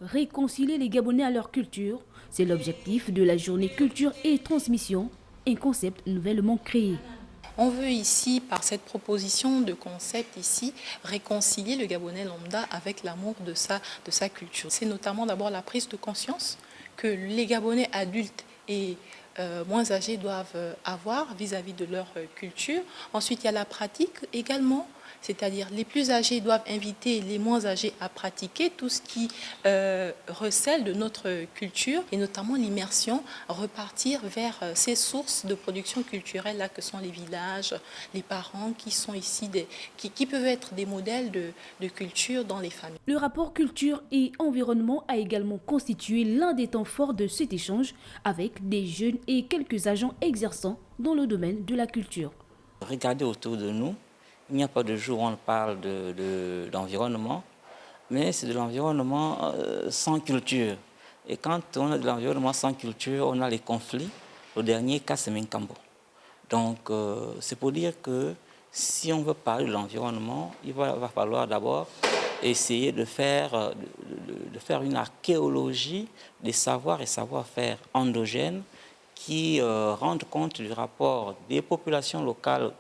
Réconcilier les Gabonais à leur culture, c'est l'objectif de la journée culture et transmission, un concept nouvellement créé. On veut ici, par cette proposition de concept ici, réconcilier le Gabonais lambda avec l'amour de sa culture. C'est notamment d'abord la prise de conscience que les Gabonais adultes et moins âgés doivent avoir vis-à-vis de leur culture. Ensuite, il y a la pratique également, c'est-à-dire les plus âgés doivent inviter les moins âgés à pratiquer tout ce qui recèle de notre culture et notamment l'immersion, repartir vers ces sources de production culturelle là que sont les villages, les parents qui sont ici, qui peuvent être des modèles de culture dans les familles. Le rapport culture et environnement a également constitué l'un des temps forts de cet échange avec des jeunes et quelques agents exerçant dans le domaine de la culture. Regardez autour de nous, il n'y a pas de jour où on parle d'environnement, mais c'est de l'environnement sans culture. Et quand on a de l'environnement sans culture, on a les conflits. Le dernier cas, c'est Minkambo. Donc, c'est pour dire que si on veut parler de l'environnement, il va falloir d'abord essayer de faire une archéologie des savoirs et savoir-faire endogènes qui rendent compte du rapport des populations locales,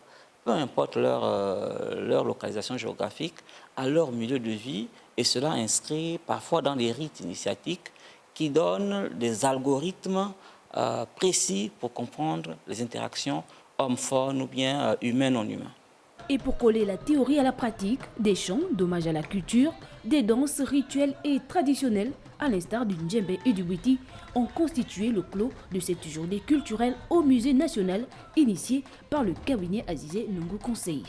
peu importe leur localisation géographique, à leur milieu de vie, et cela inscrit parfois dans des rites initiatiques qui donnent des algorithmes précis pour comprendre les interactions homme-faune ou bien humain-non-humain. Et pour coller la théorie à la pratique, des chants d'hommage à la culture, des danses rituelles et traditionnelles, à l'instar du djembé et du witi, ont constitué le clos de cette journée culturelle au Musée national, initiée par le cabinet Azizé Nungu Conseil.